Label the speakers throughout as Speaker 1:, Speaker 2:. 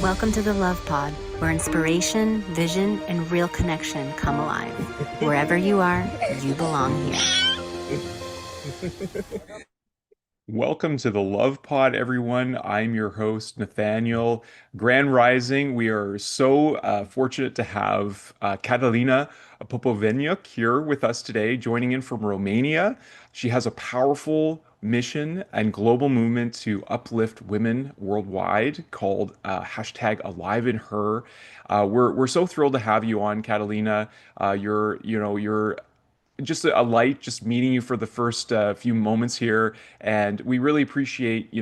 Speaker 1: Welcome to the Love Pod, where inspiration, vision, and real connection come alive. Wherever you are, you belong here.
Speaker 2: Welcome to the Love Pod, everyone. I'm your host, Nathaniel. Grand Rising. We are so fortunate to have Cǎtǎlina Popoveniuc here with us today, joining in from Romania. She has a powerful mission and global movement to uplift women worldwide called hashtag Alive in Her. We're so thrilled to have you on, Catalina. You're just a light, just meeting you for the first few moments here, and we really appreciate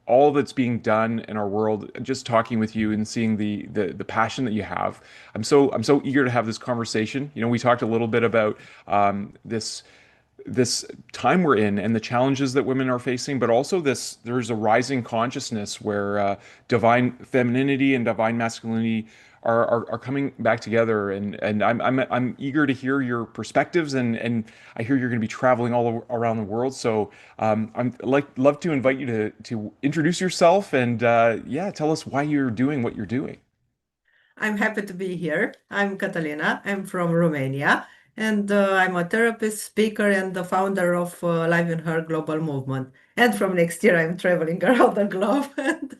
Speaker 2: all that's being done in our world. Just talking with you and seeing the passion that you have. I'm so eager to have this conversation. We talked a little bit about this time we're in and the challenges that women are facing, but also there's a rising consciousness where divine femininity and divine masculinity are coming back together, and I'm eager to hear your perspectives, and I hear you're going to be traveling around the world. So I'm love to invite you to introduce yourself and yeah, tell us why you're doing what you're doing.
Speaker 3: I'm happy to be here. I'm Catalina. I'm from Romania, and I'm a therapist, speaker, and the founder of Live in Her global movement. And from next year, I'm traveling around the globe, and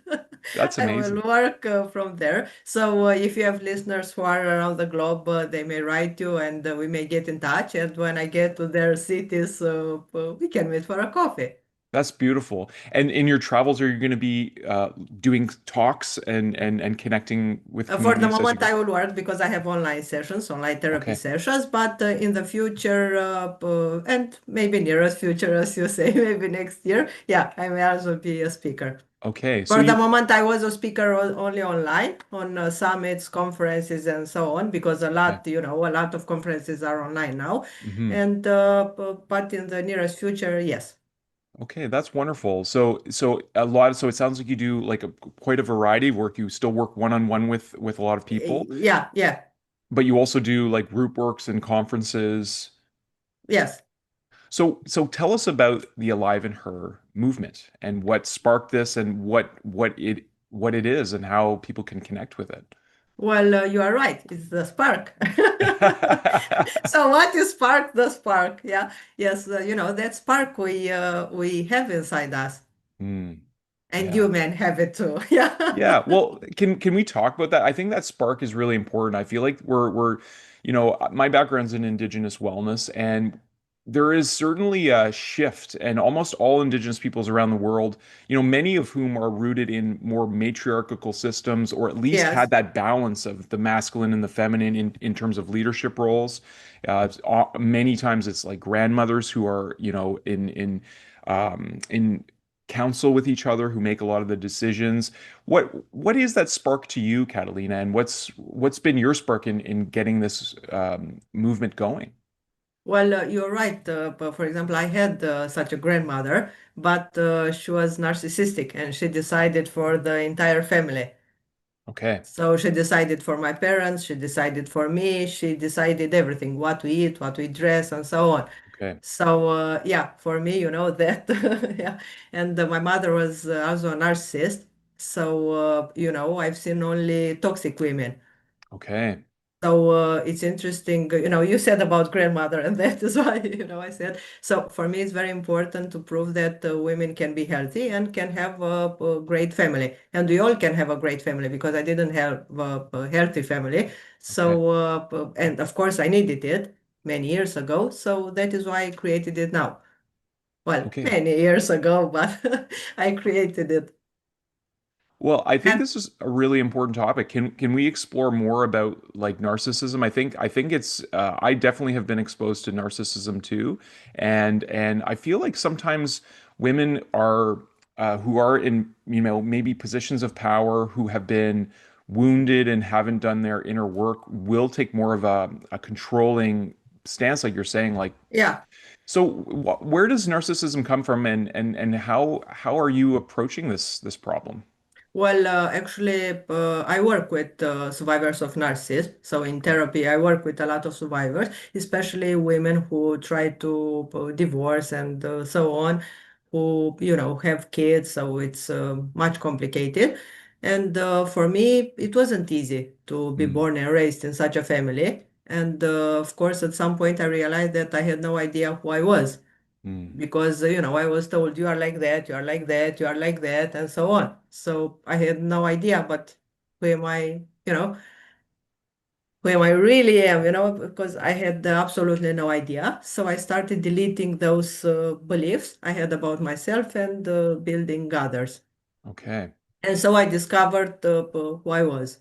Speaker 2: That's
Speaker 3: I will
Speaker 2: amazing.
Speaker 3: work from there. So if you have listeners who are around the globe, they may write you, and we may get in touch. And when I get to their cities, we can meet for a coffee.
Speaker 2: That's beautiful. And in your travels, are you going to be doing talks and connecting with
Speaker 3: For the
Speaker 2: communities as you
Speaker 3: moment,
Speaker 2: go?
Speaker 3: I will work because I have online sessions, online therapy
Speaker 2: Okay.
Speaker 3: sessions. But in the future, and maybe nearest future, as you say, maybe next year, yeah, I may also be a speaker.
Speaker 2: Okay. So
Speaker 3: For the
Speaker 2: you
Speaker 3: moment, I was a speaker only online on summits, conferences, and so on, because
Speaker 2: okay.
Speaker 3: a lot of conferences are online now.
Speaker 2: Hmm.
Speaker 3: And but in the nearest future, yes.
Speaker 2: Okay, that's wonderful. So it sounds like you do like quite a variety of work. You still work one-on-one with a lot of people,
Speaker 3: Yeah, yeah,
Speaker 2: but you also do like group works and conferences.
Speaker 3: yes.
Speaker 2: So tell us about the Alive in Her movement and what sparked this and what it is and how people can connect with it.
Speaker 3: Well, you are right. It's the spark. So what is spark? The spark. Yeah. Yes. That spark we have inside us,
Speaker 2: Hmm.
Speaker 3: and
Speaker 2: Yeah.
Speaker 3: you men have it too. Yeah.
Speaker 2: Yeah, well, can we talk about that? I think that spark is really important. I feel like my background's in Indigenous wellness, and there is certainly a shift, and almost all Indigenous peoples around the world, many of whom are rooted in more matriarchal systems, or at least had
Speaker 3: Yes.
Speaker 2: that balance of the masculine and the feminine in terms of leadership roles. Many times it's like grandmothers who are, in counsel with each other, who make a lot of the decisions. What is that spark to you, Catalina, and what's been your spark in getting this movement going?
Speaker 3: Well, you're right. But for example, I had such a grandmother, but she was narcissistic, and she decided for the entire family.
Speaker 2: Okay,
Speaker 3: So she decided for my parents, she decided for me, she decided everything, what we eat, what we dress, and so on.
Speaker 2: okay,
Speaker 3: So yeah, for me, that yeah. And my mother was also a narcissist. So I've seen only toxic women.
Speaker 2: okay,
Speaker 3: So it's interesting, you said about grandmother, and that is why, I said. So for me, it's very important to prove that women can be healthy and can have a great family. And we all can have a great family because I didn't have a healthy family.
Speaker 2: okay,
Speaker 3: So, and of course, I needed it many years ago. So that is why I created it now. Well,
Speaker 2: okay.
Speaker 3: many years ago, but I created it.
Speaker 2: Well, I think
Speaker 3: And
Speaker 2: this is a really important topic. Can we explore more about like narcissism? I think it's I definitely have been exposed to narcissism too, and I feel like sometimes women are who are in maybe positions of power, who have been wounded and haven't done their inner work, will take more of a controlling stance, like you're saying. Like,
Speaker 3: yeah.
Speaker 2: so where does narcissism come from, and how are you approaching this problem?
Speaker 3: Well, actually, I work with survivors of narcissism. So in
Speaker 2: Okay.
Speaker 3: therapy, I work with a lot of survivors, especially women who try to divorce and so on, who, have kids. So it's much complicated. And for me, it wasn't easy to be
Speaker 2: Mm,
Speaker 3: born and raised in such a family. And of course, at some point, I realized that I had no idea who I was
Speaker 2: mm,
Speaker 3: because, I was told you are like that, you are like that, you are like that, and so on. So I had no idea, but who am I, who I really am, because I had absolutely no idea. So I started deleting those beliefs I had about myself and building others.
Speaker 2: okay.
Speaker 3: And so I discovered who I was.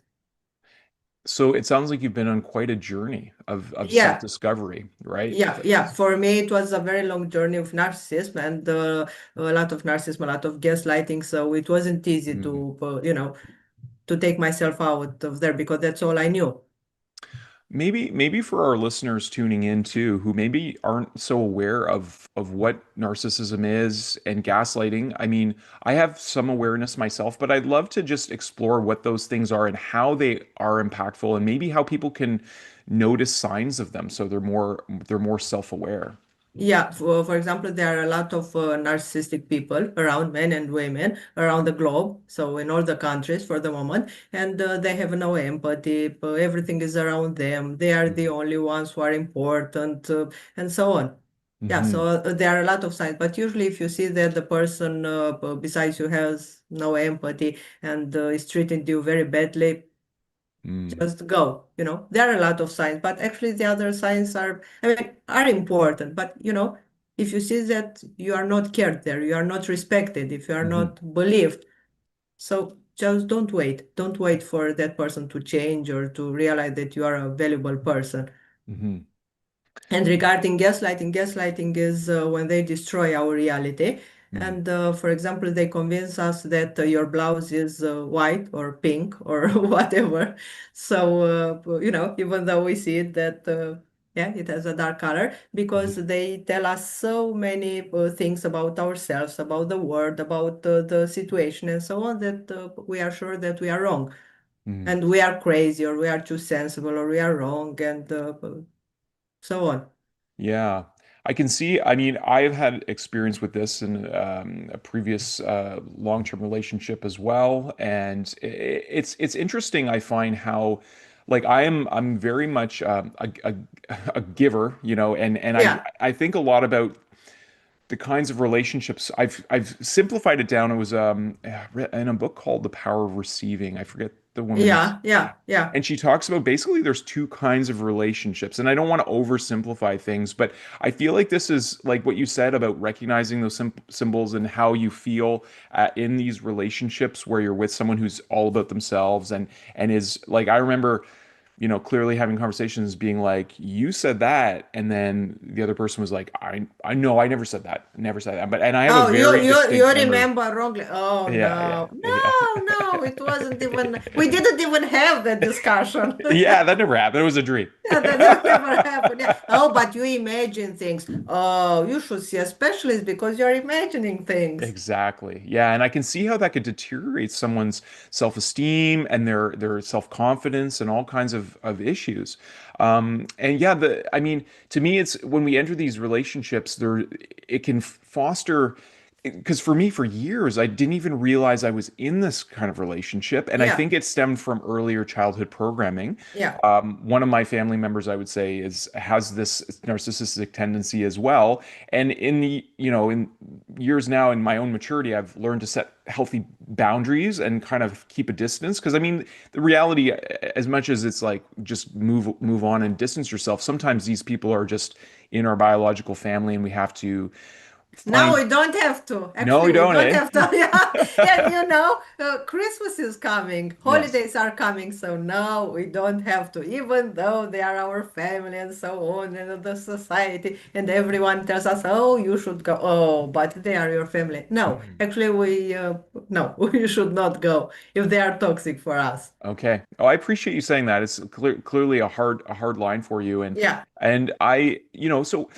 Speaker 2: So it sounds like you've been on quite a journey of
Speaker 3: Yeah,
Speaker 2: self-discovery, right?
Speaker 3: yeah, yeah. For me, it was a very long journey of narcissism and a lot of narcissism, a lot of gaslighting. So it wasn't easy
Speaker 2: Mm.
Speaker 3: to take myself out of there because that's all I knew.
Speaker 2: Maybe for our listeners tuning in too, who maybe aren't so aware of what narcissism is and gaslighting. I mean, I have some awareness myself, but I'd love to just explore what those things are and how they are impactful and maybe how people can notice signs of them so they're more self-aware.
Speaker 3: Yeah, for example, there are a lot of narcissistic people around men and women around the globe, so in all the countries for the moment, and they have no empathy. Everything is around them. They are the only ones who are important, and so on. Yeah,
Speaker 2: Mm-hmm.
Speaker 3: so there are a lot of signs, but usually if you see that the person besides you has no empathy and is treating you very badly,
Speaker 2: Mm,
Speaker 3: just go. There are a lot of signs, but actually the other signs are important. But if you see that you are not cared there, you are not respected, if you are
Speaker 2: mm-hmm.
Speaker 3: not believed, so just don't wait. Don't wait for that person to change or to realize that you are a valuable person.
Speaker 2: Mm-hmm.
Speaker 3: And regarding gaslighting, gaslighting is when they destroy our reality.
Speaker 2: Mm,
Speaker 3: And for example, they convince us that your blouse is white or pink or whatever. So, even though we see it that, yeah, it has a dark color, because
Speaker 2: mm-hmm.
Speaker 3: they tell us so many things about ourselves, about the world, about the situation, and so on, that we are sure that we are wrong.
Speaker 2: Mm-hmm.
Speaker 3: And we are crazy, or we are too sensible, or we are wrong, and so on.
Speaker 2: Yeah, I can see. I mean, I've had experience with this in a previous long-term relationship as well, and it's interesting. I find how, like, I'm very much a giver, and
Speaker 3: Yeah.
Speaker 2: I think a lot about the kinds of relationships. I've simplified it down. It was in a book called The Power of Receiving. I forget the woman's,
Speaker 3: Yeah, yeah, yeah,
Speaker 2: and she talks about basically there's two kinds of relationships. And I don't want to oversimplify things, but I feel like this is like what you said about recognizing those symbols and how you feel in these relationships where you're with someone who's all about themselves and is like, I remember, clearly having conversations being like, you said that. And then the other person was like, I know I never said that. Never said that. And I have a
Speaker 3: Oh, you
Speaker 2: very
Speaker 3: you you
Speaker 2: distinct memory.
Speaker 3: remember wrongly. Oh
Speaker 2: Yeah,
Speaker 3: no.
Speaker 2: yeah, yeah.
Speaker 3: No, no, it wasn't even we didn't even have that discussion.
Speaker 2: Yeah, that never happened. It was a dream.
Speaker 3: Yeah, that never happened. Yeah. Oh, but you imagine things. Oh, you should see a specialist because you're imagining things.
Speaker 2: Exactly. Yeah, and I can see how that could deteriorate someone's self-esteem and their self-confidence and all kinds of issues. And yeah, I mean, to me, it's when we enter these relationships, it can foster. Because for me, for years, I didn't even realize I was in this kind of relationship, and I
Speaker 3: Yeah,
Speaker 2: think it stemmed from earlier childhood programming.
Speaker 3: yeah.
Speaker 2: One of my family members, I would say, is has this narcissistic tendency as well. And in years now, in my own maturity, I've learned to set healthy boundaries and kind of keep a distance. Because I mean, the reality, as much as it's like just move on and distance yourself, sometimes these people are just in our biological family, and we have to
Speaker 3: Now
Speaker 2: find.
Speaker 3: we don't have to.
Speaker 2: No,
Speaker 3: Actually,
Speaker 2: we
Speaker 3: we
Speaker 2: don't,
Speaker 3: don't
Speaker 2: eh?
Speaker 3: have to. Yeah, and Christmas is coming,
Speaker 2: Yes.
Speaker 3: holidays are coming, so now we don't have to, even though they are our family and so on, and the society, and everyone tells us, oh, you should go. Oh, but they are your family. No, actually, no, we should not go if they are toxic for us.
Speaker 2: Okay. Oh, I appreciate you saying that. It's clearly a hard line for you,
Speaker 3: Yeah,
Speaker 2: and so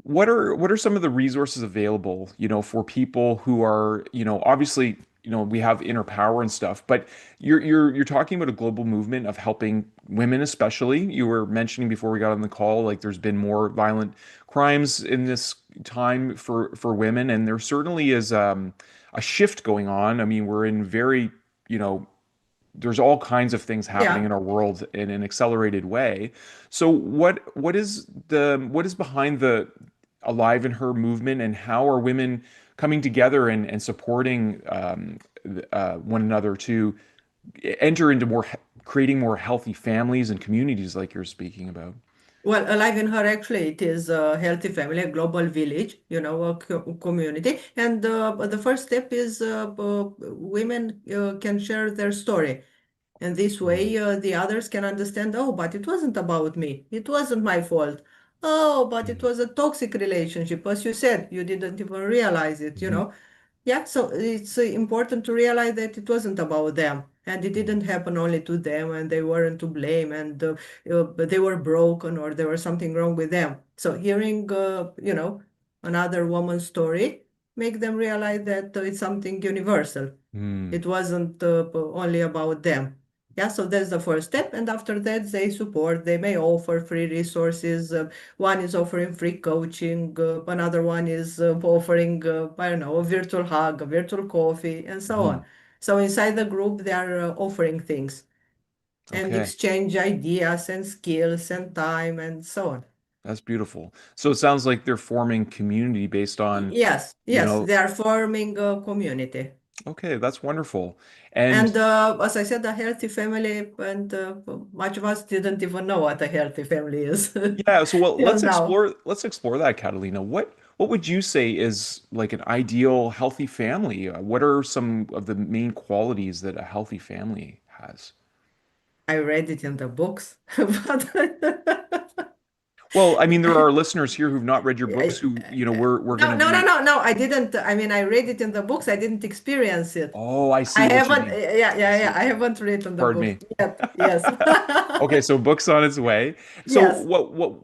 Speaker 2: what are some of the resources available, for people who are, obviously, we have inner power and stuff, but you're talking about a global movement of helping women, especially. You were mentioning before we got on the call, like there's been more violent crimes in this time for women, and there certainly is a shift going on. I mean, we're in very, there's all kinds of things happening in
Speaker 3: Yeah.
Speaker 2: our world in an accelerated way. So what is behind the Alive in Her movement, and how are women coming together and supporting one another to enter into creating more healthy families and communities like you're speaking about?
Speaker 3: Well, Alive in Her actually it is a healthy family, a global village, a community. And the first step is women can share their story. And this
Speaker 2: Mm,
Speaker 3: way, the others can understand, oh, but it wasn't about me. It wasn't my fault. Oh, but it
Speaker 2: mm,
Speaker 3: was a toxic relationship. As you said, you didn't even realize it, you
Speaker 2: mhm,
Speaker 3: know. Yeah, so it's important to realize that it wasn't about them. And it
Speaker 2: mm,
Speaker 3: didn't happen only to them, and they weren't to blame, and but they were broken or there was something wrong with them. So hearing, another woman's story, make them realize that it's something universal.
Speaker 2: mm,
Speaker 3: It wasn't only about them. Yeah, so that's the first step. And after that, they support, they may offer free resources. One is offering free coaching, another one is offering, I don't know, a virtual hug, a virtual coffee, and so on.
Speaker 2: mhm.
Speaker 3: So inside the group, they are offering things and
Speaker 2: Okay,
Speaker 3: exchange ideas and skills and time and so on.
Speaker 2: that's beautiful. So it sounds like they're forming community based on,
Speaker 3: Yes,
Speaker 2: you
Speaker 3: yes,
Speaker 2: know,
Speaker 3: they are forming a community.
Speaker 2: okay, that's wonderful. And
Speaker 3: And as I said, a healthy family, and much of us didn't even know what a healthy family is
Speaker 2: yeah, so well,
Speaker 3: till now.
Speaker 2: let's explore that, Catalina. What would you say is like an ideal healthy family? What are some of the main qualities that a healthy family has?
Speaker 3: I read it in the books, but
Speaker 2: Well, I mean, there are listeners here who've not read your books
Speaker 3: I-
Speaker 2: who, we're going
Speaker 3: no,
Speaker 2: to
Speaker 3: no, no,
Speaker 2: be,
Speaker 3: no, no. I didn't. I mean, I read it in the books. I didn't experience it.
Speaker 2: oh, I
Speaker 3: I
Speaker 2: see what you
Speaker 3: haven't.
Speaker 2: mean.
Speaker 3: Yeah,
Speaker 2: I
Speaker 3: yeah, yeah.
Speaker 2: see.
Speaker 3: I haven't written the
Speaker 2: Pardon
Speaker 3: books
Speaker 2: me.
Speaker 3: yet. Yes.
Speaker 2: Okay, so books on its way. So
Speaker 3: Yes.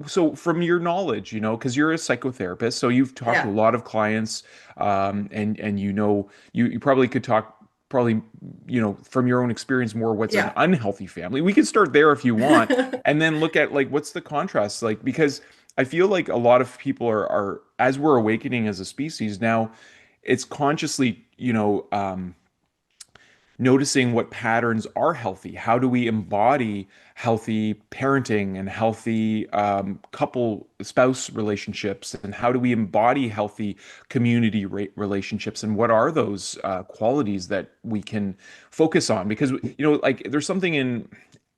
Speaker 2: so from your knowledge, because you're a psychotherapist, so you've talked to a
Speaker 3: Yeah.
Speaker 2: lot of clients, and you probably could talk probably, from your own experience more what's an
Speaker 3: Yeah.
Speaker 2: unhealthy family. We could start there if you want, and then look at like what's the contrast like, because I feel like a lot of people are as we're awakening as a species now, it's consciously, noticing what patterns are healthy. How do we embody healthy parenting and healthy couple spouse relationships? And how do we embody healthy community relationships? And what are those qualities that we can focus on? Because, like there's something in,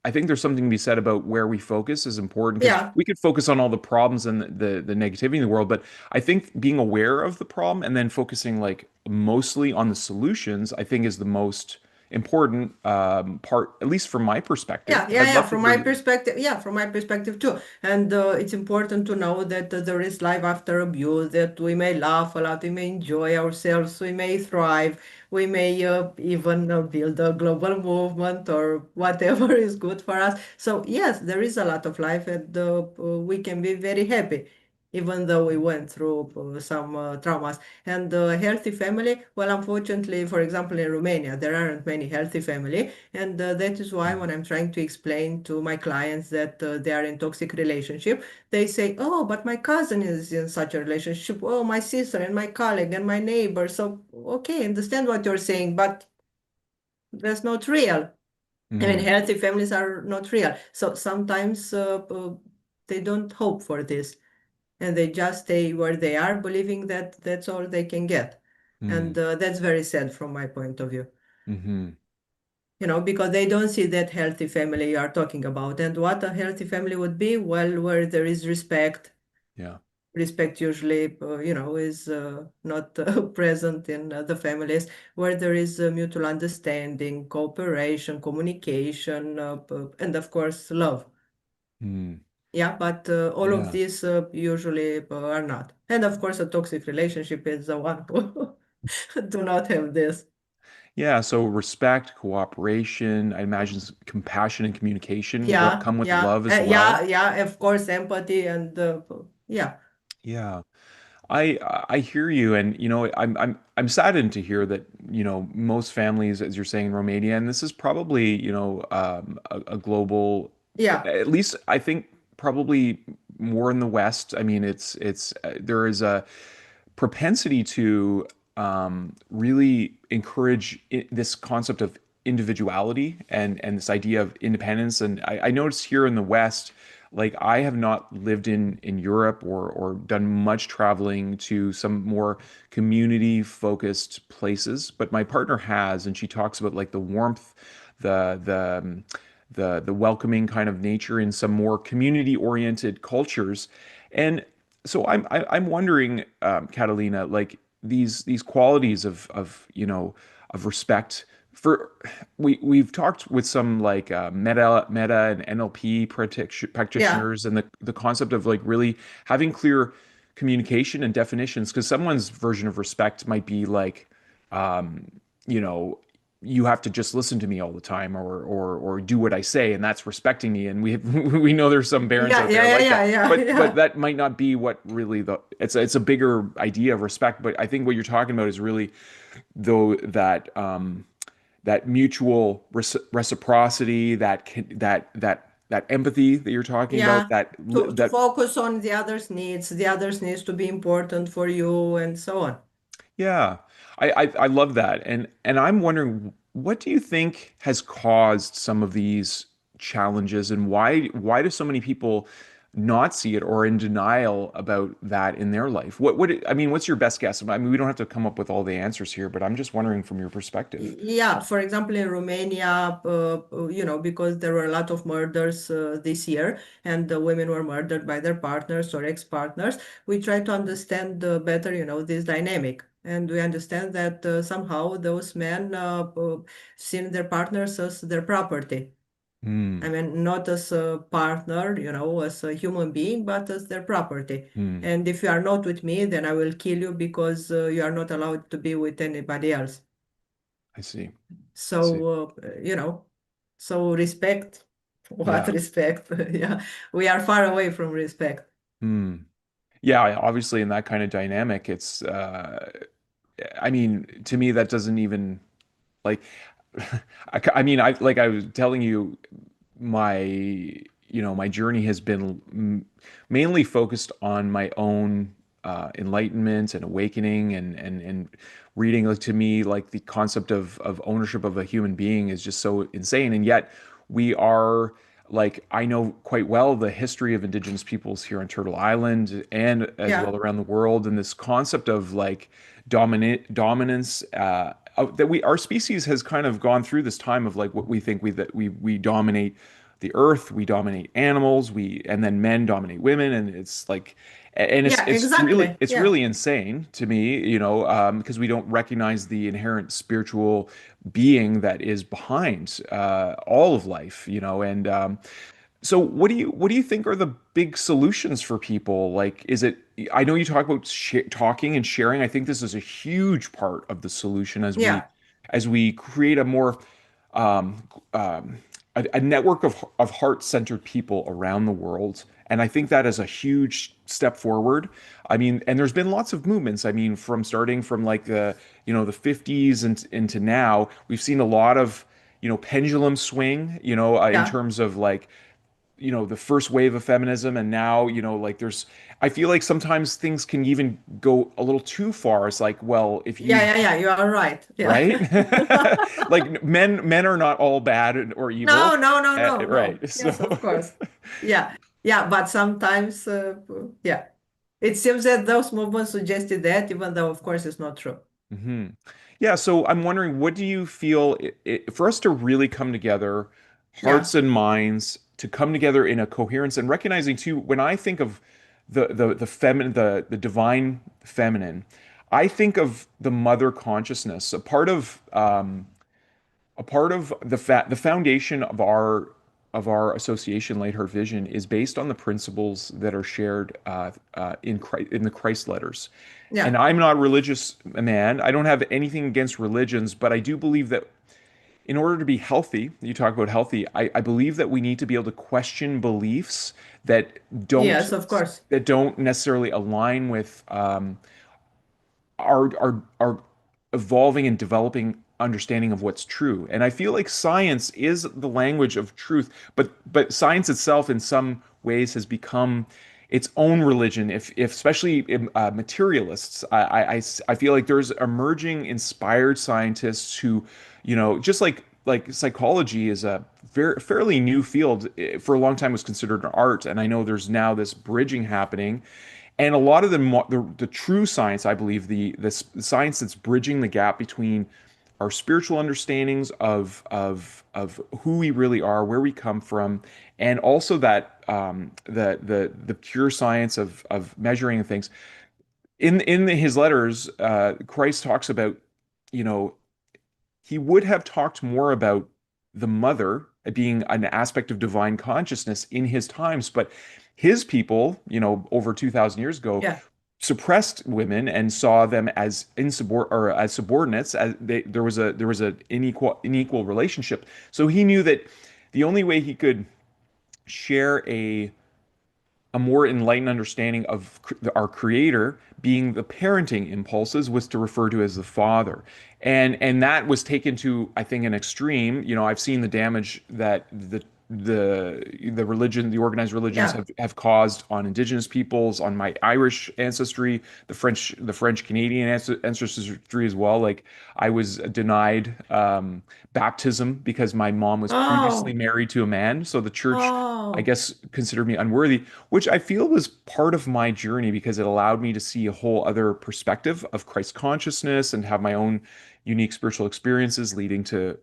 Speaker 2: I think there's something to be said about where we focus is important, because
Speaker 3: Yeah.
Speaker 2: we could focus on all the problems and the negativity in the world, but I think being aware of the problem and then focusing like mostly on the solutions, I think is the most important part, at least from my perspective.
Speaker 3: Yeah,
Speaker 2: But
Speaker 3: yeah,
Speaker 2: I'd
Speaker 3: yeah.
Speaker 2: love to
Speaker 3: From
Speaker 2: hear
Speaker 3: my
Speaker 2: yours.
Speaker 3: perspective, yeah, from my perspective too. And it's important to know that there is life after abuse, that we may laugh a lot, we may enjoy ourselves, we may thrive, we may even build a global movement or whatever is good for us. So, yes, there is a lot of life, and we can be very happy, even though we went through some traumas. And a healthy family, well, unfortunately, for example, in Romania, there aren't many healthy family. And that is why when I'm trying to explain to my clients that they are in toxic relationship, they say, oh, but my cousin is in such a relationship. Oh, my sister and my colleague and my neighbor. So, okay, understand what you're saying, but that's not real. I mean,
Speaker 2: Hmm.
Speaker 3: healthy families are not real. So sometimes they don't hope for this, and they just stay where they are, believing that that's all they can get.
Speaker 2: Hmm.
Speaker 3: And that's very sad from my point of view.
Speaker 2: Hmm.
Speaker 3: Because they don't see that healthy family you are talking about. And what a healthy family would be, well, where there is respect.
Speaker 2: Yeah.
Speaker 3: Respect usually, is not present in the families, where there is mutual understanding, cooperation, communication, and of course, love.
Speaker 2: Hmm.
Speaker 3: Yeah, but all of
Speaker 2: Yeah.
Speaker 3: these usually are not. And of course, a toxic relationship is the one who do not have this.
Speaker 2: Yeah. So respect, cooperation, I imagine compassion and communication
Speaker 3: Yeah,
Speaker 2: come with
Speaker 3: yeah,
Speaker 2: love as
Speaker 3: yeah,
Speaker 2: well.
Speaker 3: yeah, of course, empathy and yeah,
Speaker 2: Yeah. I hear you, and I'm saddened to hear that most families, as you're saying, in Romania, and this is probably a global,
Speaker 3: yeah,
Speaker 2: at least I think probably more in the West. I mean, it's there is a propensity to really encourage this concept of individuality and this idea of independence. And I noticed here in the West, like I have not lived in Europe or done much traveling to some more community focused places, but my partner has, and she talks about like the warmth, the welcoming kind of nature in some more community oriented cultures. And so I'm wondering, Catalina, like these qualities of of respect for we've talked with some like meta and NLP
Speaker 3: Yeah.
Speaker 2: practitioners, and the concept of like really having clear communication and definitions, because someone's version of respect might be like um you know you have to just listen to me all the time, or do what I say, and that's respecting me. And we we know there's some parents
Speaker 3: Yeah,
Speaker 2: out
Speaker 3: yeah,
Speaker 2: there
Speaker 3: yeah,
Speaker 2: like
Speaker 3: yeah,
Speaker 2: that,
Speaker 3: yeah,
Speaker 2: but
Speaker 3: yeah.
Speaker 2: that might not be what really the it's a bigger idea of respect. But I think what you're talking about is really though that mutual reciprocity, that empathy that you're talking about,
Speaker 3: Yeah. To focus on the others needs to be important for you and so on.
Speaker 2: yeah, I love that. And I'm wondering, what do you think has caused some of these challenges, and why do so many people not see it or in denial about that in their life? I mean, what's your best guess? I mean, we don't have to come up with all the answers here, but I'm just wondering from your perspective.
Speaker 3: Yeah, for example, in Romania, because there were a lot of murders this year, and the women were murdered by their partners or ex-partners, we try to understand better, this dynamic. And we understand that somehow those men see their partners as their property. I
Speaker 2: Hmm.
Speaker 3: mean, not as a partner, as a human being, but as their property.
Speaker 2: Hmm.
Speaker 3: And if you are not with me, then I will kill you because you are not allowed to be with anybody else.
Speaker 2: I see. I see.
Speaker 3: So, so respect, what
Speaker 2: Yeah.
Speaker 3: respect? Yeah, we are far away from respect.
Speaker 2: Hmm. Yeah, obviously in that kind of dynamic, it's I mean, to me that doesn't even like I mean, I like I was telling you, my my journey has been mainly focused on my own enlightenment and awakening, and reading. Like, to me, like the concept of ownership of a human being is just so insane. And yet we are, like, I know quite well the history of indigenous peoples here on Turtle Island and as well
Speaker 3: Yeah,
Speaker 2: around the world, and this concept of like dominance, that we our species has kind of gone through this time of like what we think we dominate the earth, we dominate animals, we and then men dominate women, and it's like, and
Speaker 3: yeah,
Speaker 2: really
Speaker 3: exactly.
Speaker 2: it's
Speaker 3: Yeah,
Speaker 2: really insane to me, because we don't recognize the inherent spiritual being that is behind all of life, and so what do you think are the big solutions for people? Like, is it, I know you talk about talking and sharing. I think this is a huge part of the solution
Speaker 3: yeah,
Speaker 2: as we create a more um, um, a network of heart-centered people around the world. And I think that is a huge step forward. I mean, and there's been lots of movements. I mean, from starting from like the 50s and into now, we've seen a lot of pendulum swing, in
Speaker 3: yeah,
Speaker 2: terms of like the first wave of feminism, and now like there's, I feel like sometimes things can even go a little too far. It's like, well, if you,
Speaker 3: yeah, yeah, yeah. You are right. Yeah.
Speaker 2: right, like men are not all bad or
Speaker 3: No,
Speaker 2: evil.
Speaker 3: no, no, no, no.
Speaker 2: Right, so
Speaker 3: Yes, of course. Yeah, yeah. But sometimes, yeah, it seems that those movements suggested that, even though, of course, it's not true.
Speaker 2: hmm. Yeah, so I'm wondering, what do you feel for us to really come together,
Speaker 3: Yeah,
Speaker 2: hearts and minds, to come together in a coherence, and recognizing too, when I think of the feminine, the divine feminine, I think of the mother consciousness, a part of the foundation of our association, Light Heart Vision, is based on the principles that are shared in the Christ letters. And
Speaker 3: yeah,
Speaker 2: I'm not a religious man. I don't have anything against religions, but I do believe that in order to be healthy, you talk about healthy, I believe that we need to be able to question beliefs that don't
Speaker 3: yes, of course.
Speaker 2: necessarily align with our evolving and developing understanding of what's true. And I feel like science is the language of truth, but science itself in some ways has become its own religion. If especially materialists, I feel like there's emerging inspired scientists who, just like like psychology is a very fairly new field. For a long time was considered an art, and I know there's now this bridging happening. And a lot of the true science, I believe, the science that's bridging the gap between our spiritual understandings of who we really are, where we come from, and also that the pure science of measuring things. In his letters, Christ talks about, you know, he would have talked more about the mother being an aspect of divine consciousness in his times, but his people, over 2000 years ago,
Speaker 3: Yeah.
Speaker 2: suppressed women and saw them as as subordinates. As there was a unequal relationship. So he knew that the only way he could share a more enlightened understanding of our creator being the parenting impulses was to refer to as the father, and that was taken to, I think, an extreme. I've seen the damage that the organized religions
Speaker 3: Yeah.
Speaker 2: have caused on indigenous peoples, on my Irish ancestry, the French Canadian ancestry as well. Like, I was denied baptism because my mom was previously
Speaker 3: Oh,
Speaker 2: married to a man, so the church, I
Speaker 3: oh,
Speaker 2: guess, considered me unworthy, which I feel was part of my journey because it allowed me to see a whole other perspective of Christ consciousness and have my own unique spiritual experiences leading to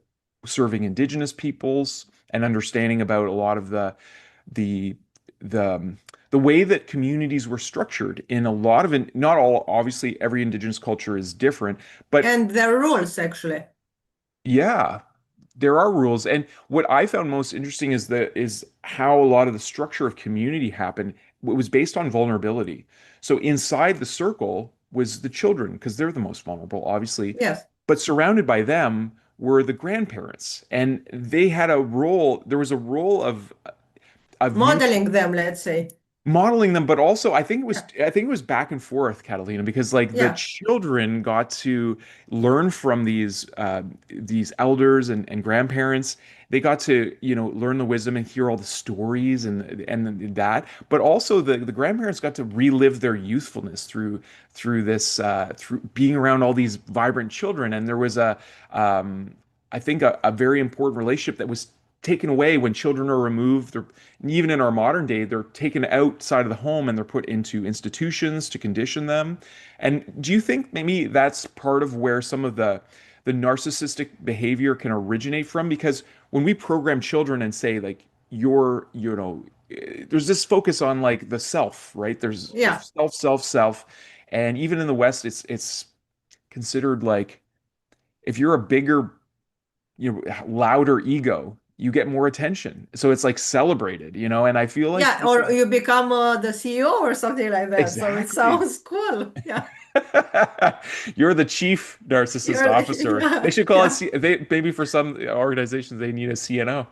Speaker 2: serving indigenous peoples and understanding about a lot of the the the way that communities were structured in a lot of not all, obviously every indigenous culture is different, but
Speaker 3: and their rules actually.
Speaker 2: yeah, there are rules. And what I found most interesting is how a lot of the structure of community happened. It was based on vulnerability. So inside the circle was the children, because they're the most vulnerable, obviously.
Speaker 3: Yes.
Speaker 2: But surrounded by them were the grandparents. And they had a role, there was a role of mutual
Speaker 3: Modeling them, let's say.
Speaker 2: modeling them, but also I think it was
Speaker 3: Yeah.
Speaker 2: I think it was back and forth, Catalina, because like the
Speaker 3: Yeah.
Speaker 2: children got to learn from these elders and grandparents. They got to, learn the wisdom and hear all the stories and that, but also the grandparents got to relive their youthfulness through this through being around all these vibrant children. And there was I think a very important relationship that was taken away when children are removed. Even in our modern day, they're taken outside of the home and they're put into institutions to condition them. And do you think maybe that's part of where some of the narcissistic behavior can originate from? Because when we program children and say like there's this focus on like the self, right? There's
Speaker 3: Yeah.
Speaker 2: self, self, self, and even in the West, it's considered like if you're a bigger, louder ego, you get more attention. So it's like celebrated, and I feel like
Speaker 3: Yeah.
Speaker 2: this
Speaker 3: Or
Speaker 2: is
Speaker 3: you become the CEO or something like that. So it
Speaker 2: exactly.
Speaker 3: sounds cool. Yeah.
Speaker 2: You're the chief narcissist
Speaker 3: You're,
Speaker 2: officer. They
Speaker 3: yeah.
Speaker 2: should call it
Speaker 3: Yeah.
Speaker 2: they maybe for some organizations they need a CNO.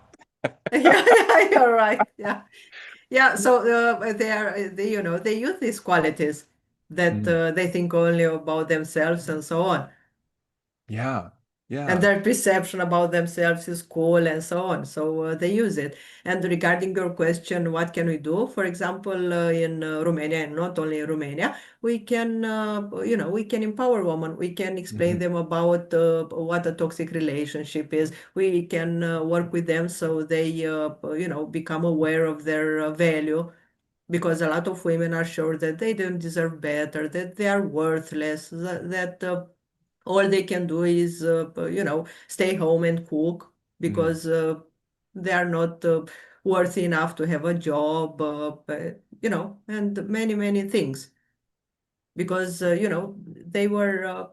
Speaker 3: Yeah. Yeah. You're right. Yeah. Yeah. So they use these qualities that
Speaker 2: Mm.
Speaker 3: they think only about themselves and so on.
Speaker 2: Yeah.
Speaker 3: And
Speaker 2: Yeah.
Speaker 3: their perception about themselves is cool and so on. So they use it. And regarding your question, what can we do? For example, in Romania, and not only in Romania, we can empower women. We can explain
Speaker 2: Hmm.
Speaker 3: them about what a toxic relationship is. We can work with them so they, become aware of their value. Because a lot of women are sure that they don't deserve better, that they are worthless, that all they can do is stay home and cook
Speaker 2: Mm.
Speaker 3: because they are not worthy enough to have a job, and many many things because they were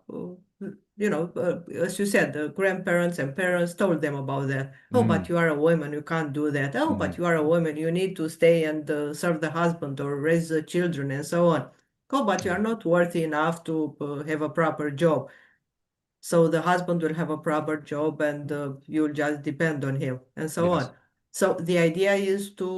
Speaker 3: as you said, the grandparents and parents told them about that. Oh, but
Speaker 2: Mm.
Speaker 3: you are a woman, you can't do that. Oh, but
Speaker 2: Mm.
Speaker 3: you are a woman, you need to stay and serve the husband or raise the children and so on. Oh, but you are
Speaker 2: Yeah.
Speaker 3: not worthy enough to have a proper job, so the husband will have a proper job and you'll just depend on him and so
Speaker 2: Yes.
Speaker 3: on. So the idea is to,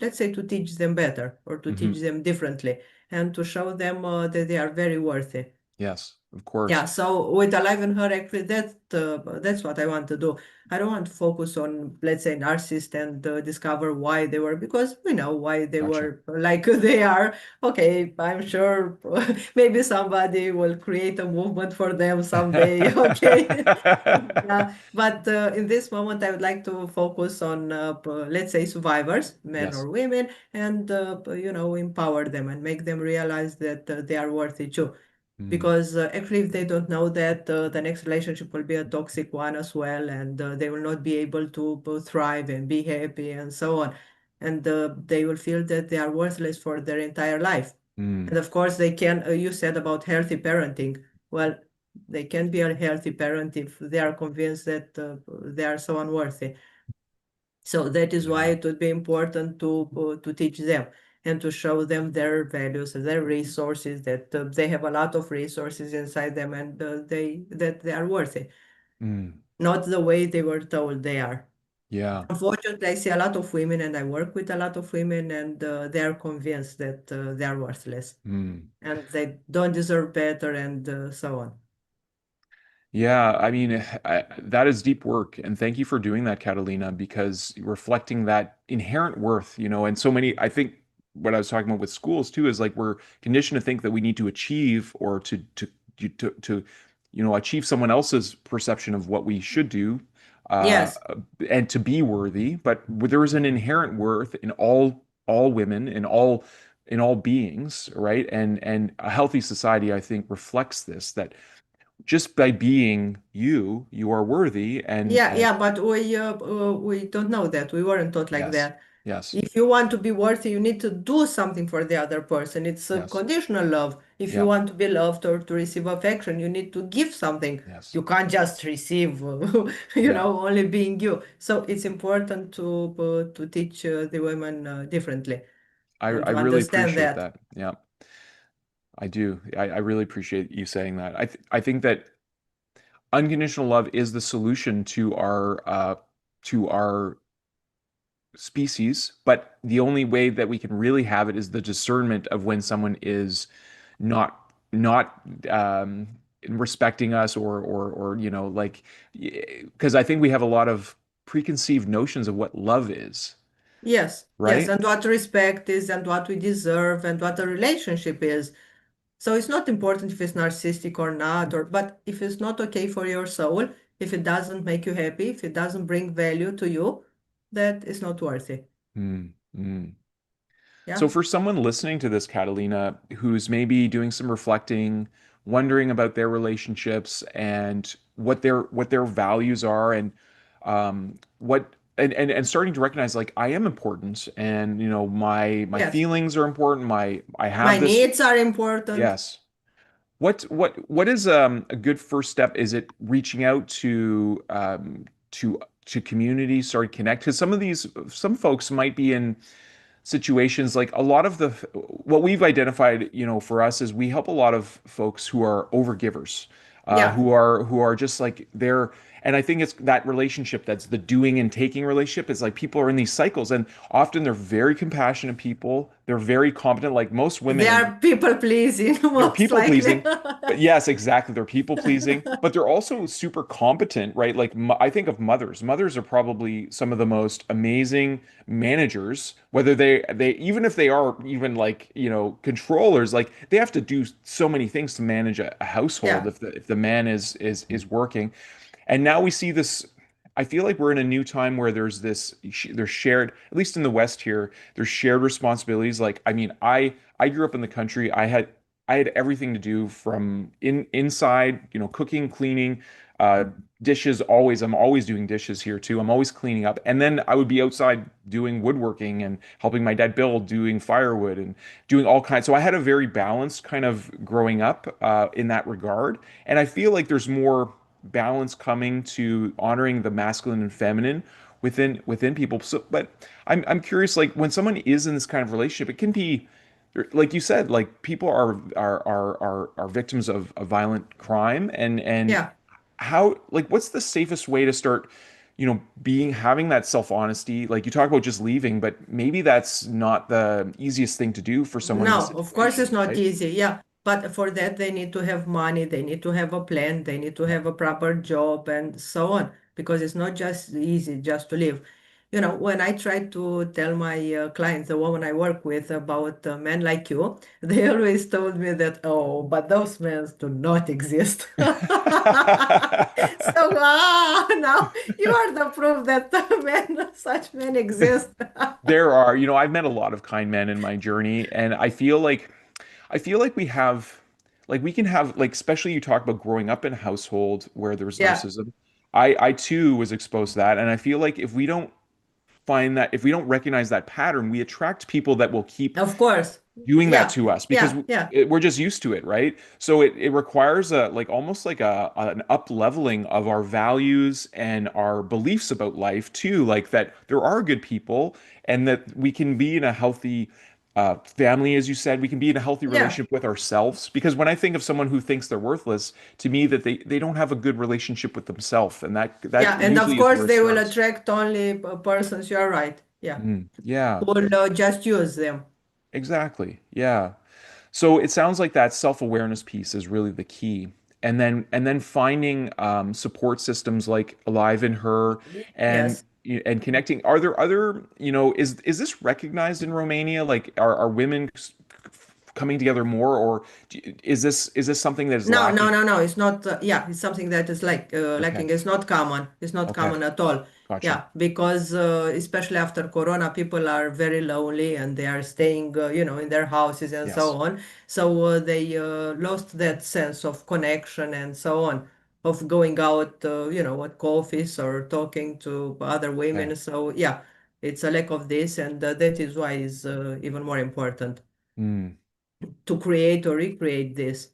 Speaker 3: let's say, to teach them better or to
Speaker 2: Hmm.
Speaker 3: teach them differently and to show them that they are very worthy.
Speaker 2: Yes, of
Speaker 3: Yeah,
Speaker 2: course.
Speaker 3: so with Alive and Her, actually, that's what I want to do. I don't want to focus on, let's say, narcissists and discover why they were, because we know why they
Speaker 2: Gotcha.
Speaker 3: were like they are. Okay, I'm sure maybe somebody will create a movement for them someday. Okay. Yeah, but in this moment, I would like to focus on, let's say, survivors, men
Speaker 2: Yes.
Speaker 3: or women, and empower them and make them realize that they are worthy too.
Speaker 2: Mm,
Speaker 3: Because actually, if they don't know that, the next relationship will be a toxic one as well, and they will not be able to thrive and be happy and so on. And they will feel that they are worthless for their entire life.
Speaker 2: mm,
Speaker 3: And of course, they can, you said about healthy parenting. Well, they can be a healthy parent if they are convinced that they are so unworthy. So that is why
Speaker 2: yeah.
Speaker 3: it would be important to teach them and to show them their values, their resources, that they have a lot of resources inside them, and they are worthy,
Speaker 2: Mm,
Speaker 3: not the way they were told they are.
Speaker 2: yeah.
Speaker 3: Unfortunately, I see a lot of women, and I work with a lot of women, and they are convinced that they are worthless
Speaker 2: Mm.
Speaker 3: and they don't deserve better, and so on.
Speaker 2: Yeah, I mean, that is deep work. And thank you for doing that, Catalina, because reflecting that inherent worth, and so many, I think what I was talking about with schools too is like we're conditioned to think that we need to achieve or to achieve someone else's perception of what we should do, uh,
Speaker 3: Yes.
Speaker 2: and to be worthy. But there is an inherent worth in all women, in all beings, right? And a healthy society, I think, reflects this, that just by being you, you are worthy. and
Speaker 3: Yeah,
Speaker 2: and
Speaker 3: yeah, but we don't know that. We weren't taught like
Speaker 2: yes,
Speaker 3: that.
Speaker 2: yes,
Speaker 3: If you want to be worthy, you need to do something for the other person. It's a
Speaker 2: yes,
Speaker 3: conditional love. If you
Speaker 2: yeah,
Speaker 3: want to be loved or to receive affection, you need to give something.
Speaker 2: yes,
Speaker 3: You can't just receive,
Speaker 2: yeah.
Speaker 3: only being you. So it's important to teach the women differently and
Speaker 2: I
Speaker 3: to
Speaker 2: really
Speaker 3: understand
Speaker 2: appreciate
Speaker 3: that.
Speaker 2: that. Yeah, I do. I really appreciate you saying that. I think that unconditional love is the solution to our species, but the only way that we can really have it is the discernment of when someone is not respecting us, or like, because I think we have a lot of preconceived notions of what love is,
Speaker 3: Yes, yes,
Speaker 2: right?
Speaker 3: and what respect is and what we deserve and what a relationship is. So it's not important if it's narcissistic or not, but if it's not okay for your soul, if it doesn't make you happy, if it doesn't bring value to you, that is not worthy.
Speaker 2: Hmm. Hmm. So
Speaker 3: Yeah.
Speaker 2: for someone listening to this, Catalina, who's maybe doing some reflecting, wondering about their relationships and what their values are, and what and starting to recognize, like, I am important, and my
Speaker 3: Yes.
Speaker 2: feelings are important, I
Speaker 3: My
Speaker 2: have this.
Speaker 3: needs are important.
Speaker 2: Yes. What is a good first step? Is it reaching out to community, start connect? Because some folks might be in situations, like a lot of the what we've identified, for us, is we help a lot of folks who are overgivers,
Speaker 3: Yeah.
Speaker 2: who are just like they're. And I think it's that relationship, that's the doing and taking relationship. It's like people are in these cycles, and often they're very compassionate people. They're very competent, like most
Speaker 3: They
Speaker 2: women, and
Speaker 3: are people pleasing,
Speaker 2: they're
Speaker 3: most
Speaker 2: people
Speaker 3: likely.
Speaker 2: pleasing. But yes, exactly, they're people pleasing, but they're also super competent, right? Like, I think of mothers. Mothers are probably some of the most amazing managers, whether they even if they are even, like, controllers, like, they have to do so many things to manage a household
Speaker 3: Yeah.
Speaker 2: if the man is working. And now we see this. I feel like we're in a new time where there's shared, at least in the West here, there's shared responsibilities. Like, I mean, I grew up in the country. I had everything to do, from inside, cooking, cleaning, uh, dishes. I'm always doing dishes here too. I'm always cleaning up, and then I would be outside doing woodworking and helping my dad build, doing firewood and doing all kinds. So I had a very balanced kind of growing up, in that regard, and I feel like there's more balance coming to honoring the masculine and feminine within people. So, but I'm curious, like, when someone is in this kind of relationship, it can be, like you said, like, people are victims of violent crime, and
Speaker 3: Yeah.
Speaker 2: how, like, what's the safest way to start, having that self-honesty? Like, you talk about just leaving, but maybe that's not the easiest thing to do for someone in a
Speaker 3: No, of course it's
Speaker 2: situation,
Speaker 3: not
Speaker 2: right?
Speaker 3: easy. Yeah. But for that, they need to have money, they need to have a plan, they need to
Speaker 2: Yeah.
Speaker 3: have a proper job and so on, because it's not just easy just to live. When I try to tell my clients, the woman I work with, about men like you, they always told me that, oh, but those men do not exist. So, now you are the proof that such men exist.
Speaker 2: There are, I've met a lot of kind men in my journey, and I feel like we have, like, we can have, like, especially you talk about growing up in a household where there was
Speaker 3: Yeah,
Speaker 2: narcissism. I too was exposed to that, and I feel like if we don't recognize that pattern, we attract people that will keep
Speaker 3: of course.
Speaker 2: doing that
Speaker 3: Yeah,
Speaker 2: to us because
Speaker 3: yeah, yeah.
Speaker 2: we're just used to it, right? So it requires a, like, almost like an up leveling of our values and our beliefs about life too, like that there are good people and that we can be in a healthy family, as you said, we can be in a healthy
Speaker 3: Yeah,
Speaker 2: relationship with ourselves. Because when I think of someone who thinks they're worthless, to me that they don't have a good relationship with themselves, and that
Speaker 3: yeah, and of
Speaker 2: usually is
Speaker 3: course
Speaker 2: where it
Speaker 3: they will
Speaker 2: starts.
Speaker 3: attract only persons, you're right. Yeah,
Speaker 2: Yeah,
Speaker 3: who will just use them.
Speaker 2: exactly. Yeah. So it sounds like that self-awareness piece is really the key. And then finding support systems like Alive in Her and
Speaker 3: Yes.
Speaker 2: and connecting. Are there other, is this recognized in Romania? Like are women coming together more, or is this something that is
Speaker 3: No, no,
Speaker 2: lacking?
Speaker 3: no, no. It's not. Yeah, it's something that is like
Speaker 2: Okay.
Speaker 3: lacking. It's not common. It's not
Speaker 2: Okay.
Speaker 3: common at all.
Speaker 2: Gotcha.
Speaker 3: Yeah, because especially after Corona, people are very lonely and they are staying, in their houses and so
Speaker 2: Yes.
Speaker 3: on. So they lost that sense of connection and so on, of going out, at coffees or talking to other
Speaker 2: Okay.
Speaker 3: women. So yeah, it's a lack of this, and that is why it's even more important
Speaker 2: Mm,
Speaker 3: to create or recreate this.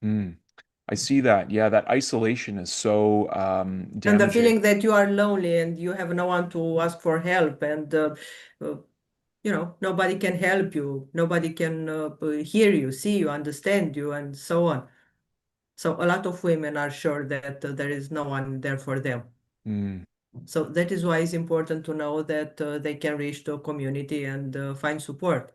Speaker 2: mm. I see that. Yeah, that isolation is so
Speaker 3: And the
Speaker 2: damaging.
Speaker 3: feeling that you are lonely and you have no one to ask for help, and uh, nobody can help you, nobody can hear you, see you, understand you, and so on. So a lot of women are sure that there is no one there for them.
Speaker 2: Mm.
Speaker 3: So that is why it's important to know that they can reach to a community and find support.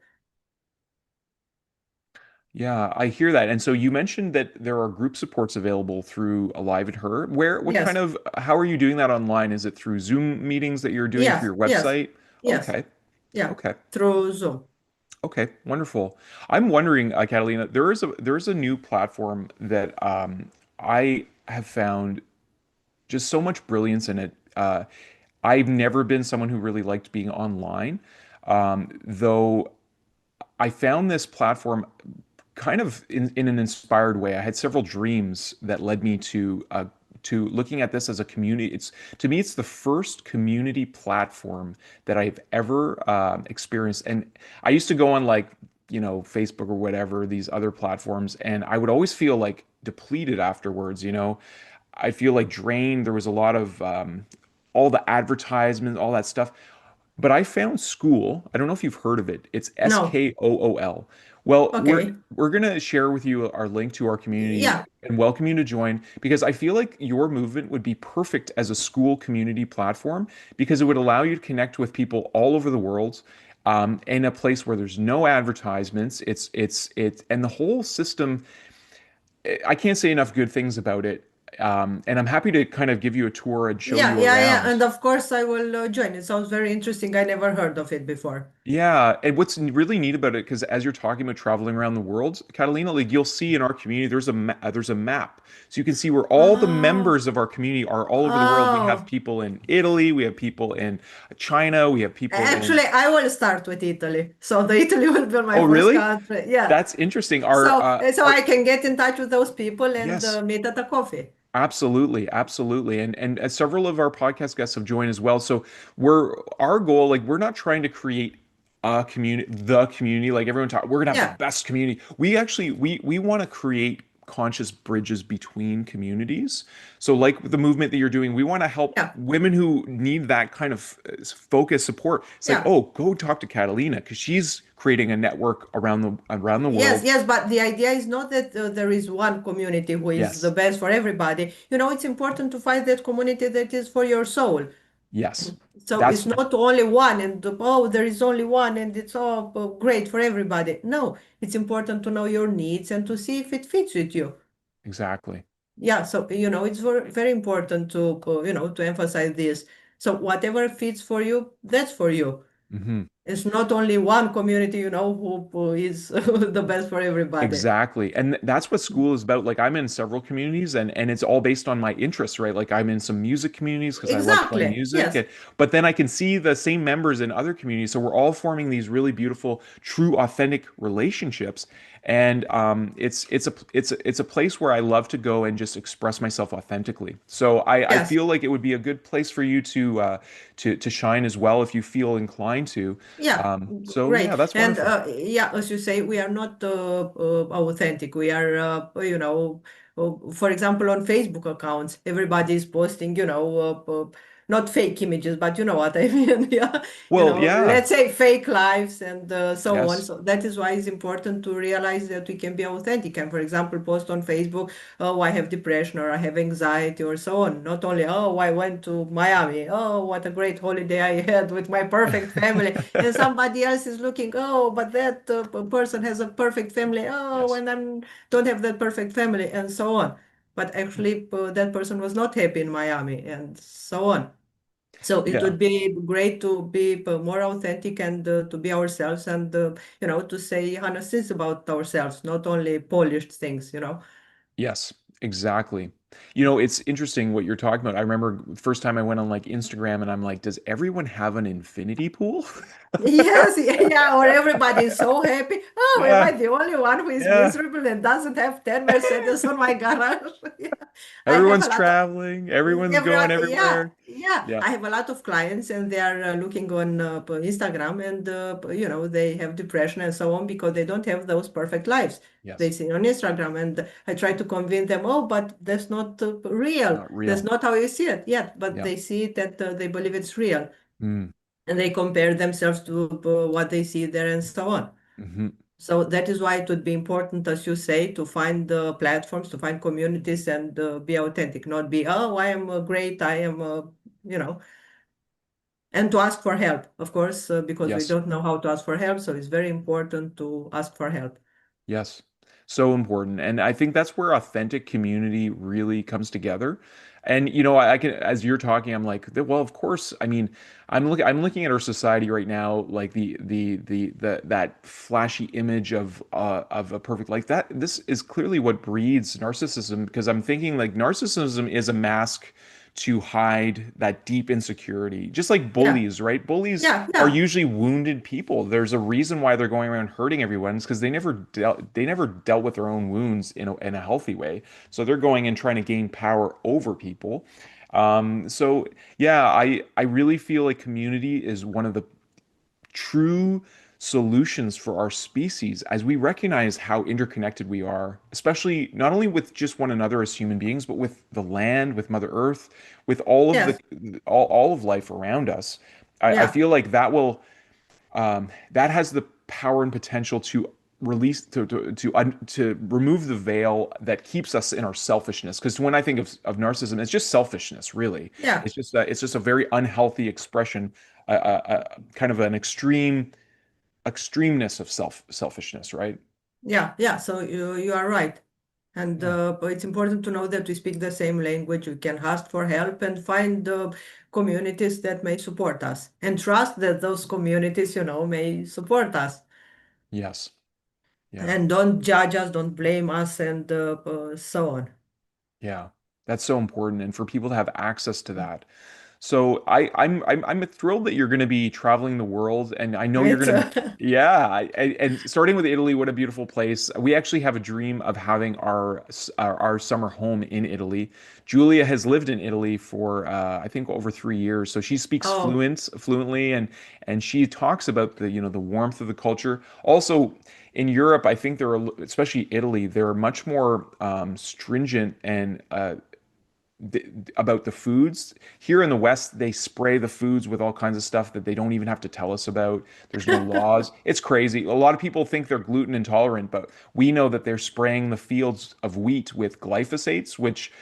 Speaker 2: Yeah, I hear that. And so you mentioned that there are group supports available through Alive at Her.
Speaker 3: Yes,
Speaker 2: How are you doing that online? Is it through Zoom meetings that you're doing through
Speaker 3: yes,
Speaker 2: your
Speaker 3: yes,
Speaker 2: website?
Speaker 3: yes,
Speaker 2: Okay.
Speaker 3: yeah,
Speaker 2: Okay.
Speaker 3: through Zoom.
Speaker 2: Okay. Wonderful. I'm wondering, Catalina, there is a new platform that I have found just so much brilliance in it. I've never been someone who really liked being online, though I found this platform kind of in an inspired way. I had several dreams that led me to looking at this as a community. It's to me, it's the first community platform that I've ever experienced. And I used to go on, like, Facebook or whatever, these other platforms, and I would always feel like depleted afterwards. I feel like drained. There was a lot of all the advertisements, all that stuff. But I found School. I don't know if you've heard of it. It's
Speaker 3: No,
Speaker 2: Skool. Well, we're
Speaker 3: okay,
Speaker 2: we're gonna share with you our link to our community
Speaker 3: yeah,
Speaker 2: and welcome you to join, because I feel like your movement would be perfect as a school community platform, because it would allow you to connect with people all over the world, in a place where there's no advertisements. And the whole system. I can't say enough good things about it. And I'm happy to kind of give you a tour and show
Speaker 3: yeah,
Speaker 2: you
Speaker 3: yeah, yeah,
Speaker 2: around.
Speaker 3: and of course I will join. It sounds very interesting. I never heard of it before.
Speaker 2: Yeah, and what's really neat about it, because as you're talking about traveling around the world, Catalina, like, you'll see in our community, there's a map, so you can see where all the
Speaker 3: Oh,
Speaker 2: members of our community are all over the world. We have
Speaker 3: oh.
Speaker 2: people in Italy, we have people in China, we have people in.
Speaker 3: Actually, I will start with Italy. So the Italy will be my
Speaker 2: Oh,
Speaker 3: first
Speaker 2: really?
Speaker 3: country. Yeah.
Speaker 2: That's interesting.
Speaker 3: So I can get in touch with those people and
Speaker 2: Yes.
Speaker 3: meet at a coffee.
Speaker 2: Absolutely, absolutely, and several of our podcast guests have joined as well. So our goal, like, we're not trying to create the community, like everyone talk. We're gonna have the
Speaker 3: Yeah,
Speaker 2: best community. We actually we want to create conscious bridges between communities. So, like the movement that you're doing, we want to help
Speaker 3: yeah,
Speaker 2: women who need that kind of focus support. It's like,
Speaker 3: yeah.
Speaker 2: oh, go talk to Catalina because she's creating a network around the
Speaker 3: Yes,
Speaker 2: world.
Speaker 3: yes, but the idea is not that there is one community who is the
Speaker 2: Yes.
Speaker 3: best for everybody. It's important to find that community that is for your soul.
Speaker 2: Yes.
Speaker 3: So it's
Speaker 2: That's
Speaker 3: not only one, and oh, there is only one, and it's all great for everybody. No, it's important to know your needs and to see if it fits with you.
Speaker 2: exactly.
Speaker 3: Yeah, so it's very, very important to to emphasize this. So whatever fits for you, that's for you.
Speaker 2: Hmm.
Speaker 3: It's not only one community, who is the best for everybody.
Speaker 2: Exactly. And that's what school is about. Like I'm in several communities and it's all based on my interests, right? Like I'm in some music communities because I love playing
Speaker 3: Exactly.
Speaker 2: music.
Speaker 3: Yes.
Speaker 2: But then I can see the same members in other communities. So we're all forming these really beautiful, true, authentic relationships. And it's a place where I love to go and just express myself authentically. So I
Speaker 3: Yes.
Speaker 2: feel like it would be a good place for you to shine as well if you feel inclined to.
Speaker 3: Yeah,
Speaker 2: So
Speaker 3: great.
Speaker 2: yeah, that's
Speaker 3: And
Speaker 2: wonderful.
Speaker 3: yeah, as you say, we are not authentic. We are, for example, on Facebook accounts, everybody is posting, not fake images, but you know what I mean. Yeah,
Speaker 2: Well, yeah.
Speaker 3: let's say fake lives and so on.
Speaker 2: Yes.
Speaker 3: So that is why it's important to realize that we can be authentic. And for example, post on Facebook, oh, I have depression or I have anxiety or so on. Not only, oh, I went to Miami. Oh, what a great holiday I had with my perfect family. And somebody else is looking, oh, but that person has a perfect family. Oh,
Speaker 2: Yes.
Speaker 3: and I don't have that perfect family, and so on. But actually, that person was not happy in Miami, and so on. So it
Speaker 2: Yeah.
Speaker 3: would be great to be more authentic and to be ourselves and, to say honest things about ourselves, not only polished things.
Speaker 2: Yes, exactly. You know, it's interesting what you're talking about. I remember the first time I went on like Instagram and I'm like, does everyone have an infinity pool?
Speaker 3: Yes, yeah, or everybody is so happy. Oh, am I
Speaker 2: Yeah,
Speaker 3: the only one who is
Speaker 2: yeah.
Speaker 3: miserable and doesn't have 10 Mercedes on my garage? Yeah. I have a
Speaker 2: Everyone's
Speaker 3: lot of
Speaker 2: traveling, everyone's
Speaker 3: everyone,
Speaker 2: going
Speaker 3: yeah,
Speaker 2: everywhere.
Speaker 3: yeah.
Speaker 2: Yeah.
Speaker 3: I have a lot of clients and they are looking on Instagram and they have depression and so on because they don't have those perfect lives they
Speaker 2: Yes.
Speaker 3: see on Instagram. And I try to convince them, oh, but that's not real.
Speaker 2: Not
Speaker 3: That's
Speaker 2: real.
Speaker 3: not how you see it yet. But
Speaker 2: Yeah.
Speaker 3: they see it that they believe it's real
Speaker 2: Mm.
Speaker 3: and they compare themselves to what they see there and so on.
Speaker 2: Hmm.
Speaker 3: So that is why it would be important, as you say, to find platforms, to find communities and be authentic, not be, oh, I am great, I am, you know, and to ask for help, of course, because we
Speaker 2: Yes.
Speaker 3: don't know how to ask for help. So it's very important to ask for help.
Speaker 2: Yes. So important. And I think that's where authentic community really comes together. And I can, as you're talking, I'm like, well, of course. I mean, I'm looking at our society right now, like the that flashy image of a perfect life. That this is clearly what breeds narcissism, because I'm thinking like narcissism is a mask to hide that deep insecurity. Just like
Speaker 3: Yeah,
Speaker 2: bullies, right? Bullies
Speaker 3: yeah,
Speaker 2: are
Speaker 3: yeah,
Speaker 2: usually wounded people. There's a reason why they're going around hurting everyone. It's because they never dealt with their own wounds in a healthy way. So they're going and trying to gain power over people. So yeah, I really feel like community is one of the true solutions for our species as we recognize how interconnected we are, especially not only with just one another as human beings, but with the land, with Mother Earth, with all of the
Speaker 3: yes,
Speaker 2: all of life around us. I
Speaker 3: yeah,
Speaker 2: feel like that has the power and potential to release to remove the veil that keeps us in our selfishness. Because when I think of narcissism, it's just selfishness, really.
Speaker 3: yeah,
Speaker 2: It's just a very unhealthy expression, kind of an extremeness of selfishness, right?
Speaker 3: yeah, yeah. So you are right. And
Speaker 2: Yeah.
Speaker 3: but it's important to know that we speak the same language. We can ask for help and find communities that may support us and trust that those communities, may support us.
Speaker 2: Yes. Yeah.
Speaker 3: And don't judge us, don't blame us, and so on.
Speaker 2: Yeah. That's so important, and for people to have access to that. So I'm thrilled that you're going to be traveling the world, and I know you're
Speaker 3: It's
Speaker 2: going to. Yeah, and starting with Italy, what a beautiful place. We actually have a dream of having our summer home in Italy. Julia has lived in Italy for I think over 3 years, so she speaks
Speaker 3: oh,
Speaker 2: fluently, and she talks about the warmth of the culture. Also, in Europe, I think especially Italy, they're much more stringent and about the foods. Here in the West, they spray the foods with all kinds of stuff that they don't even have to tell us about. There's no laws. It's crazy. A lot of people think they're gluten intolerant, but we know that they're spraying the fields of wheat with glyphosates, which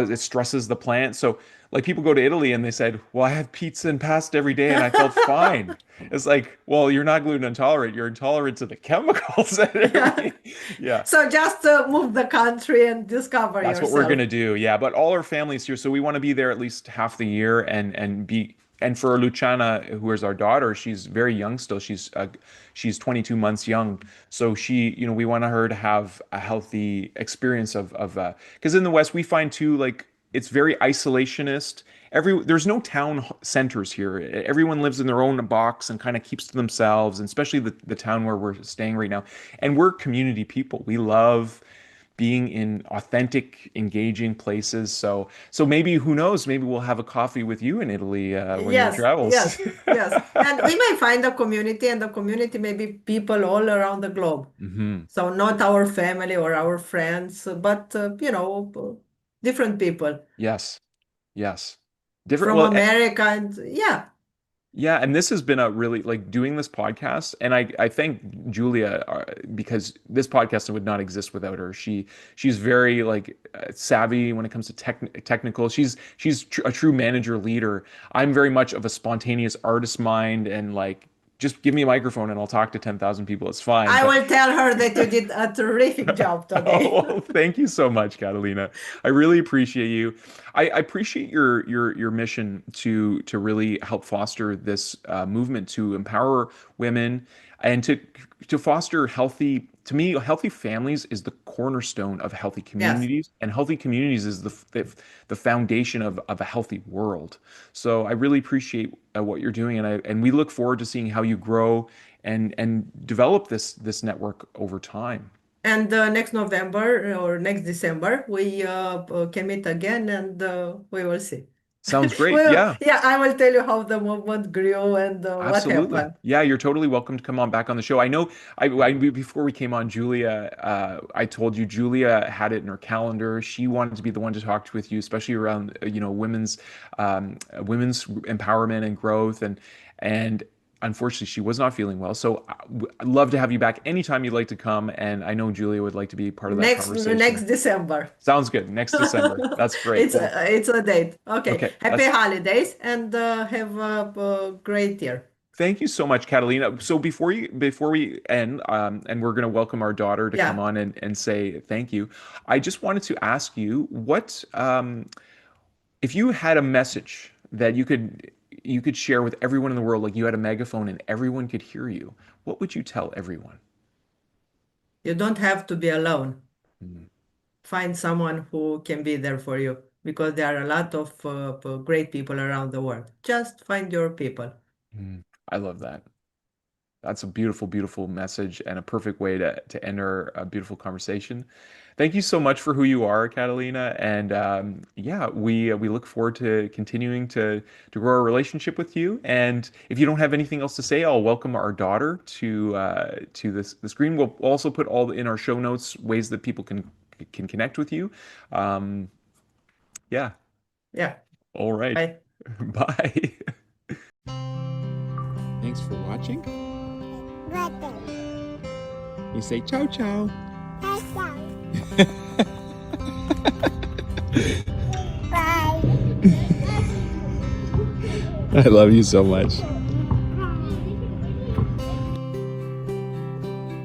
Speaker 2: it stresses the plant. So like people go to Italy and they said, well, I have pizza and pasta every day and I felt fine. It's like, well, you're not gluten intolerant. You're intolerant to the chemicals and
Speaker 3: Yeah.
Speaker 2: everything. Yeah.
Speaker 3: So just move the country and discover
Speaker 2: That's what we're
Speaker 3: yourself.
Speaker 2: gonna do. Yeah. But all our families here, so we want to be there at least half the year and for Luciana, who is our daughter, she's very young still. She's 22 months young. So we want her to have a healthy experience of because in the West we find too like it's very isolationist. There's no town centers here. Everyone lives in their own box and kind of keeps to themselves, and especially the town where we're staying right now. And we're community people. We love being in authentic, engaging places. So maybe who knows? Maybe we'll have a coffee with you in Italy when your
Speaker 3: Yes,
Speaker 2: travels.
Speaker 3: yes, yes. And we may find a community, and the community may be people all around the globe.
Speaker 2: Hmm.
Speaker 3: So not our family or our friends, but different people
Speaker 2: Yes, yes. Different.
Speaker 3: from
Speaker 2: Well,
Speaker 3: America, and yeah,
Speaker 2: yeah, and this has been a really like doing this podcast, and I thank Julia because this podcast would not exist without her. She's very like savvy when it comes to technical. She's a true manager leader. I'm very much of a spontaneous artist mind, and like just give me a microphone and I'll talk to 10,000 people. It's fine.
Speaker 3: I
Speaker 2: But
Speaker 3: will tell her that you did a terrific job today.
Speaker 2: oh, well, thank you so much, Catalina. I really appreciate you. I appreciate your mission to really help foster this movement to empower women and to foster healthy. To me, healthy families is the cornerstone of healthy
Speaker 3: Yes.
Speaker 2: communities, and healthy communities is the foundation of a healthy world. So I really appreciate what you're doing, and we look forward to seeing how you grow and develop this network over time.
Speaker 3: And next November or next December, we can meet again, and we will see.
Speaker 2: Sounds great.
Speaker 3: Well,
Speaker 2: Yeah,
Speaker 3: yeah, I will tell you how the movement grew and what
Speaker 2: absolutely.
Speaker 3: happened.
Speaker 2: Yeah, you're totally welcome to come on back on the show. I know before we came on, Julia, I told you Julia had it in her calendar. She wanted to be the one to talk with you, especially around, women's empowerment and growth and unfortunately she was not feeling well. So I'd love to have you back anytime you'd like to come. And I know Julia would like to be part of that conversation.
Speaker 3: Next December.
Speaker 2: Sounds good. Next December. That's great. Well,
Speaker 3: It's a date. Okay.
Speaker 2: okay.
Speaker 3: Happy holidays and have a great year.
Speaker 2: Thank you so much, Catalina. So before we end, and we're going to welcome our daughter to come
Speaker 3: Yeah.
Speaker 2: on and say thank you. I just wanted to ask you what if you had a message that you could share with everyone in the world, like you had a megaphone and everyone could hear you. What would you tell everyone?
Speaker 3: You don't have to be alone.
Speaker 2: Mm,
Speaker 3: Find someone who can be there for you because there are a lot of great people around the world. Just find your people.
Speaker 2: I love that. That's a beautiful, beautiful message and a perfect way to end our beautiful conversation. Thank you so much for who you are, Catalina. And yeah, we look forward to continuing to grow our relationship with you. And if you don't have anything else to say, I'll welcome our daughter to the screen. We'll also put all in our show notes ways that people can connect with you. Um, yeah.
Speaker 3: Yeah.
Speaker 2: All right.
Speaker 3: Bye.
Speaker 2: Bye. Thanks for watching. You say ciao ciao.
Speaker 4: Bye.
Speaker 2: I love you so much.